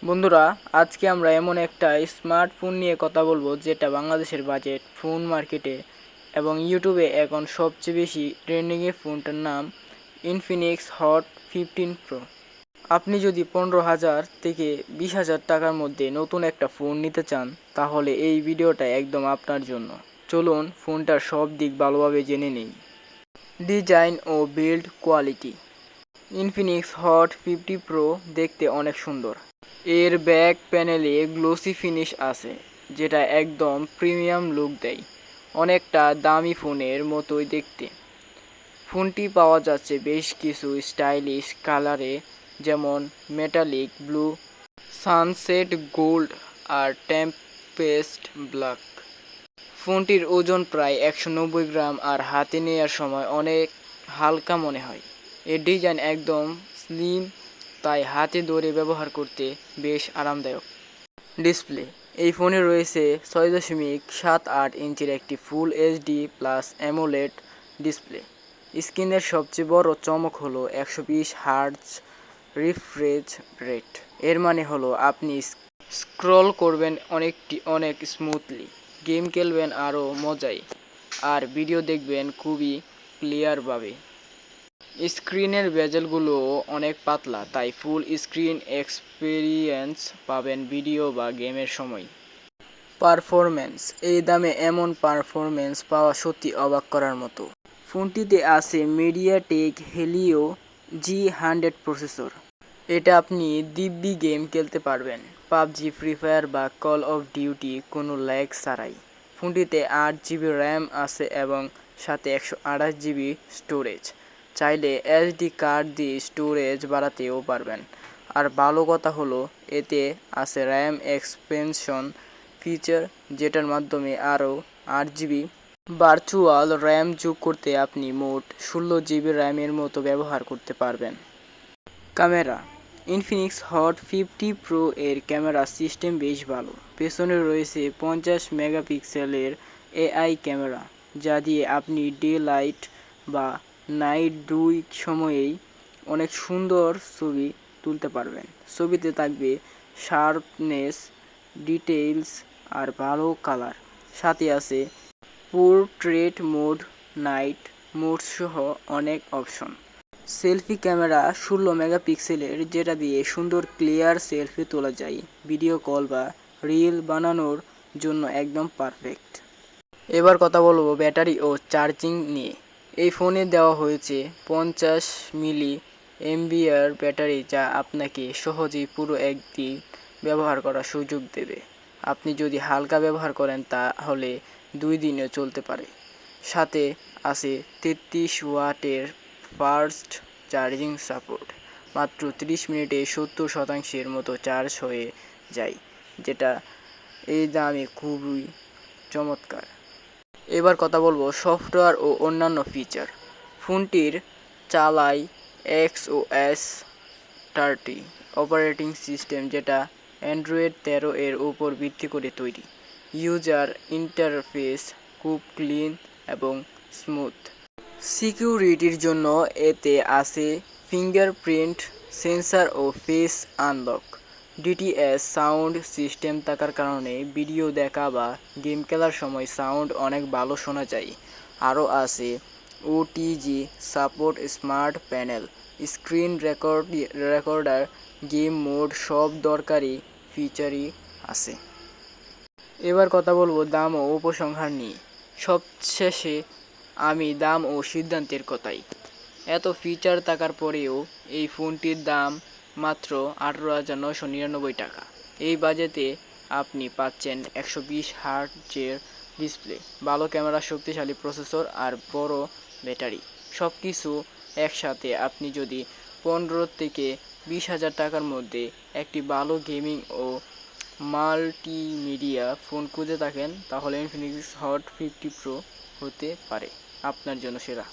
বন্ধুরা, আজকে আমরা এমন একটা স্মার্টফোন নিয়ে কথা বলবো যেটা বাংলাদেশের বাজেট ফোন মার্কেটে এবং ইউটিউবে এখন সবচেয়ে বেশি ট্রেন্ডিংয়ে। ফোনটার নাম ইনফিনিক্স হট 15 প্রো। আপনি যদি 15,000 থেকে 20,000 টাকার মধ্যে নতুন একটা ফোন নিতে চান তাহলে এই ভিডিওটা একদম আপনার জন্য। চলুন ফোনটার সব দিক ভালোভাবে জেনে নিই। ডিজাইন ও build quality. Infinix Hot 50 pro দেখতে অনেক সুন্দর। এর ব্যাক প্যানেলে গ্লোসি ফিনিশ আছে যেটা একদম প্রিমিয়াম লুক দেয়, অনেকটা দামি ফোনের মতোই দেখতে। ফোনটি পাওয়া যাচ্ছে বেশ কিছু স্টাইলিশ কালারে, যেমন মেটালিক ব্লু, সানসেট গোল্ড আর টেম্পেস্ট ব্ল্যাক। ফোনটির ওজন প্রায় 190 গ্রাম আর হাতে নেওয়ার সময় অনেক হালকা মনে হয়। এর ডিজাইন একদম স্লিম, তাই হাতে ধরে ব্যবহার করতে বেশ আরামদায়ক। ডিসপ্লে। এই ফোনে রয়েছে 6.78 ইঞ্চির একটি full HD plus AMOLED display. স্ক্রিনের সবচেয়ে বড় চমক হলো 120 হার্টজ রিফ্রেশ রেট। এর মানে হলো আপনি স্ক্রল করবেন অনেক স্মুথলি, গেম খেলবেন আরও মজায়, আর ভিডিও দেখবেন খুবই ক্লিয়ারভাবে। স্ক্রিনের বেজেলগুলোও অনেক পাতলা, তাই ফুল স্ক্রিন এক্সপিরিয়েন্স পাবেন ভিডিও বা গেমের সময়। পারফরম্যান্স। এই দামে এমন পারফরম্যান্স পাওয়া সত্যি অবাক করার মতো। ফোনটিতে আছে মিডিয়াটেক হেলিও G100 প্রসেসর। এটা আপনি দিব্যি গেম খেলতে পারবেন, পাবজি, ফ্রি ফায়ার বা কল অফ ডিউটি কোনো ল্যাগ ছাড়াই। ফোনটিতে 8GB র্যাম আছে এবং সাথে 128GB স্টোরেজ। চাইলে এসডি কার্ড দিয়ে স্টোরেজ বাড়াতেও পারবেন। আর ভালো কথা হলো এতে আছে র্যাম এক্সপেনশন ফিচার, যেটার মাধ্যমে আরও 8GB ভার্চুয়াল র্যাম যোগ করতে আপনি মোট 16GB র্যামের মতো ব্যবহার করতে পারবেন। ক্যামেরা। ইনফিনিক্স হট 50 প্রো এর ক্যামেরা সিস্টেম বেশ ভালো। পেছনে রয়েছে 50 মেগাপিক্সেলের এআই ক্যামেরা, যা দিয়ে আপনি ডে লাইট বা নাইট দুই সময়েই অনেক সুন্দর ছবি তুলতে পারবেন। ছবিতে থাকবে শার্পনেস, ডিটেইলস আর ভালো কালার। সাথে আছে পোর্ট্রেট মোড, নাইট মোড সহ অনেক অপশন। সেলফি ক্যামেরা 16 মেগাপিক্সেলের, যেটা দিয়ে সুন্দর ক্লিয়ার সেলফি তোলা যায়। ভিডিও কল বা রিল বানানোর জন্য একদম পারফেক্ট। এবার কথা বলবো ব্যাটারি ও চার্জিং নিয়ে। এই ফোনে দেওয়া হয়েছে 50 মিলি এমবিআর ব্যাটারি, যা আপনাকে সহজেই পুরো একদিন ব্যবহার করার সুযোগ দেবে। আপনি যদি হালকা ব্যবহার করেন তাহলে 2 দিনও চলতে পারে। সাথে আছে 33 ওয়াটের ফাস্ট চার্জিং সাপোর্ট। মাত্র 30 মিনিটে 70% মতো চার্জ হয়ে যায়, যেটা এই দামে খুবই চমৎকার। এবার কথা বলবো সফটওয়্যার ও অন্যান্য ফিচার। ফোনটির চালায় XOS 30 অপারেটিং সিস্টেম, যেটা অ্যান্ড্রয়েড 13 এর উপর ভিত্তি করে তৈরি। ইউজার ইন্টারফেস খুব ক্লিন এবং স্মুথ। সিকিউরিটির জন্য এতে আছে ফিঙ্গারপ্রিন্ট সেন্সর ও face unlock. DTS sound system থাকার কারণে ভিডিও দেখা বা গেম খেলার সময় সাউন্ড অনেক ভালো শোনা যায়। আরও আছে OTG support, smart panel, screen recorder, game mode, সব দরকারি ফিচারই আছে। এবার কথা বলবো দাম ও উপসংহার নিয়ে। সবশেষে আমি দাম ও সিদ্ধান্তের কথাই। এত ফিচার থাকার পরেও এই ফোনটির দাম মাত্র 18,999 টাকা। এই বাজেটে আপনি পাচ্ছেন 120 হার্টজের ডিসপ্লে, ভালো ক্যামেরা, শক্তিশালী প্রসেসর আর বড় ব্যাটারি। সব কিছু একসাথে আপনি যদি 15 থেকে 20,000 টাকার মধ্যে একটি ভালো গেমিং ও মাল্টিমিডিয়া ফোন খুঁজে থাকেন তাহলে ইনফিনিক্স হট 50 প্রো হতে পারে আপনার জন্য সেরা।